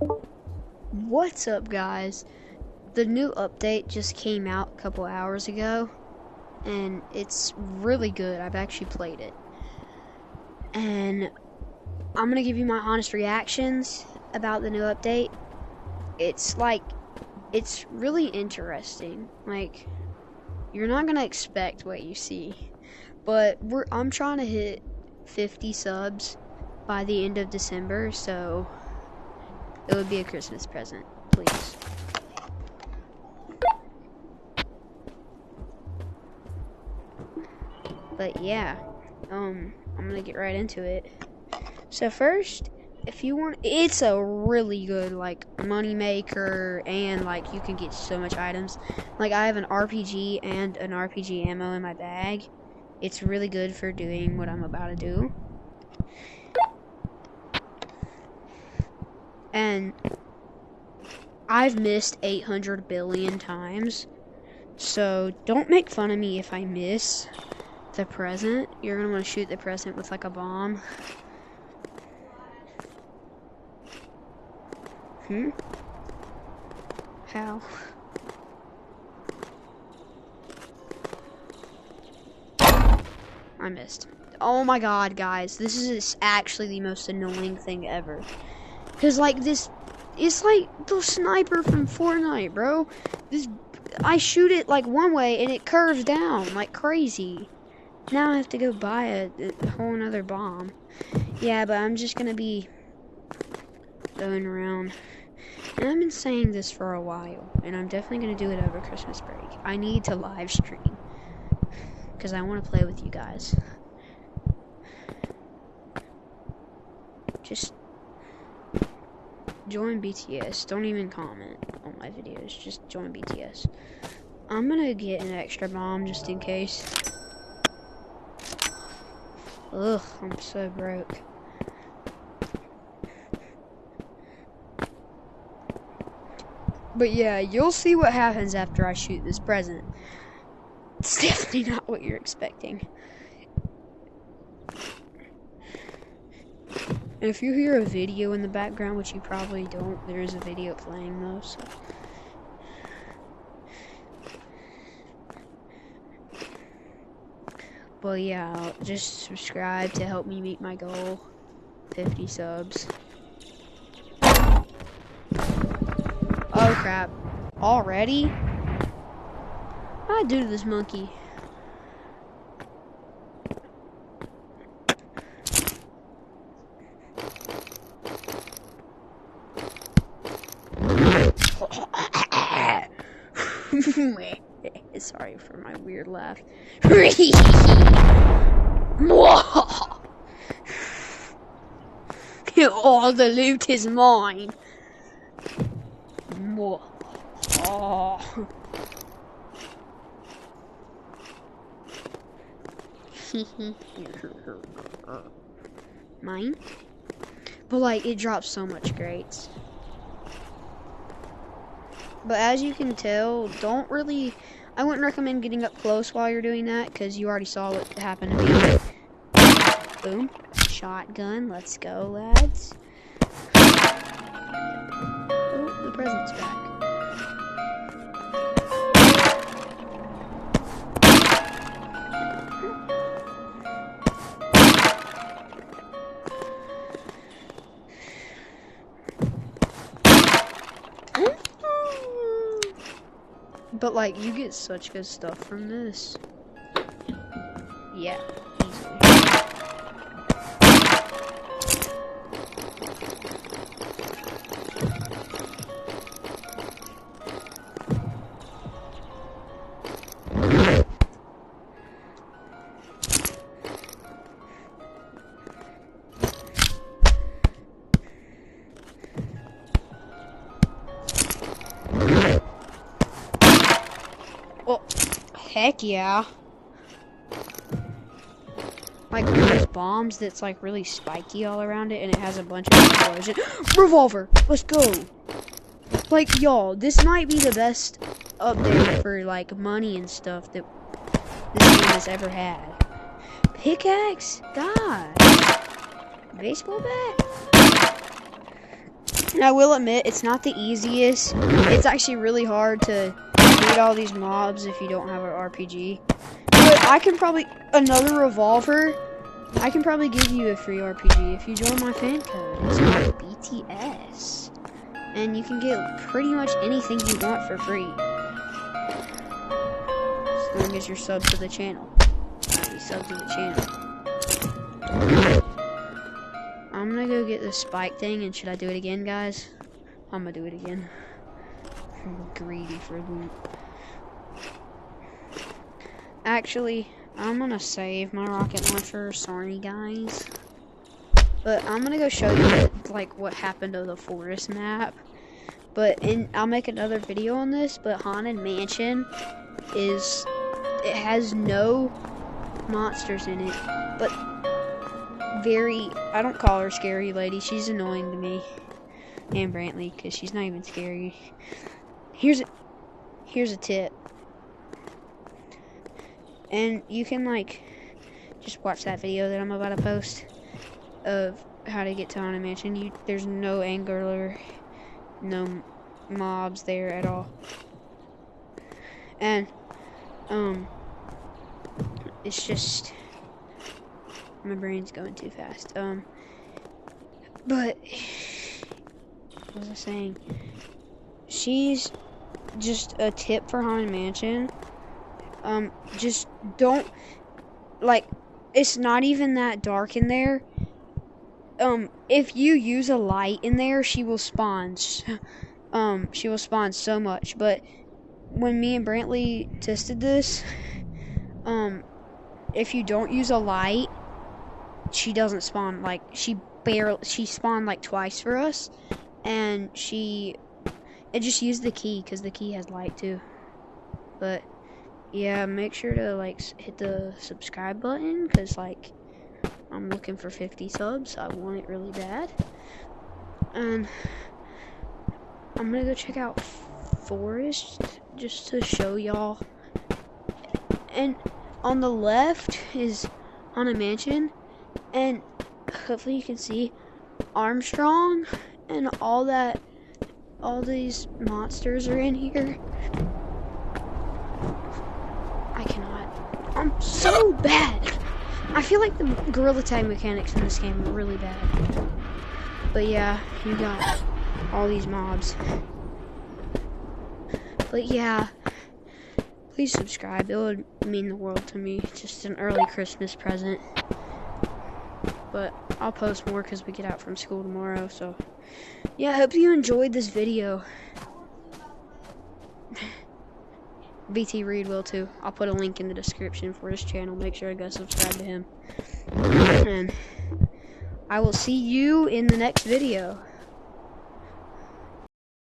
What's up, guys? The new update just came out a couple hours ago, and it's really good. I've actually played it, and I'm gonna give you my honest reactions about the new update. It's really interesting. Like, you're not gonna expect what you see, but I'm trying to hit 50 subs by the end of December, so it would be a Christmas present, please. But yeah, I'm gonna get right into it. So first, if you want, it's a really good like money maker, and like you can get so much items. Like I have an RPG and an RPG ammo in my bag. It's really good for doing what I'm about to do. And I've missed 800 billion times, so don't make fun of me if I miss the present. You're gonna want to shoot the present with like a bomb. How? I missed. Oh my god, guys, this is actually the most annoying thing ever. Cause like this, it's like the sniper from Fortnite, bro. I shoot it like one way and it curves down like crazy. Now I have to go buy a whole nother bomb. Yeah, but I'm just gonna be going around. And I've been saying this for a while, and I'm definitely gonna do it over Christmas break. I need to live stream because I want to play with you guys. Just join BTS. Don't even comment on my videos. Just join BTS. I'm gonna get an extra bomb just in case. Ugh, I'm so broke. But yeah, you'll see what happens after I shoot this present. It's definitely not what you're expecting. And if you hear a video in the background, which you probably don't, there is a video playing though, so. But yeah, just subscribe to help me meet my goal. 50 subs. Oh crap. Already? What did I do to this monkey? Sorry for my weird laugh. All the loot is mine. Oh. Mine? But like, it drops so much greats. But as you can tell, I wouldn't recommend getting up close while you're doing that, because you already saw what happened to me. Boom. Shotgun. Let's go, lads. Oh, the present's back. But like, you get such good stuff from this. Yeah, easily. Oh, heck yeah. Like those bombs that's like really spiky all around it and it has a bunch of explosions. Revolver! Let's go! Like, y'all, this might be the best update for like money and stuff that this game has ever had. Pickaxe? God. Baseball bat? And I will admit, it's not the easiest. It's actually really hard to beat all these mobs if you don't have an RPG. But I can probably, another revolver, I can probably give you a free RPG if you join my fan code. It's called BTS. And you can get pretty much anything you want for free. As long as you're sub to the channel. You sub to the channel. I'm gonna go get the spike thing, and should I do it again, guys? I'm gonna do it again. I'm greedy for loot. Actually, I'm gonna save my rocket launcher. Sorry, guys. But I'm gonna go show you like what happened to the forest map. I'll make another video on this. But Haunted Mansion it has no monsters in it, but I don't call her scary lady. She's annoying to me and Brantley because she's not even scary. Here's a tip. And you can like just watch that video that I'm about to post of how to get to Haunted Mansion. There's no angler, no mobs there at all. And it's just my brain's going too fast. But what was I saying? She's just a tip for Haunted Mansion. Just don't, like, it's not even that dark in there. If you use a light in there, she will spawn. She will spawn so much. But when me and Brantley tested this, if you don't use a light, she doesn't spawn. Like, she spawned like twice for us, and it just used the key, because the key has light too. But yeah, make sure to like hit the subscribe button, because like I'm looking for 50 subs. I want it really bad. And I'm gonna go check out Forest just to show y'all. And on the left is Haunted Mansion, and hopefully you can see Armstrong and all these monsters are in here. I cannot. I'm so bad. I feel like the gorilla tag mechanics in this game are really bad. But yeah, you got all these mobs. But yeah, please subscribe. It would mean the world to me. Just an early Christmas present. But I'll post more because we get out from school tomorrow. So yeah, I hope you enjoyed this video. BT Reed will too. I'll put a link in the description for his channel. Make sure to go subscribe to him. And I will see you in the next video.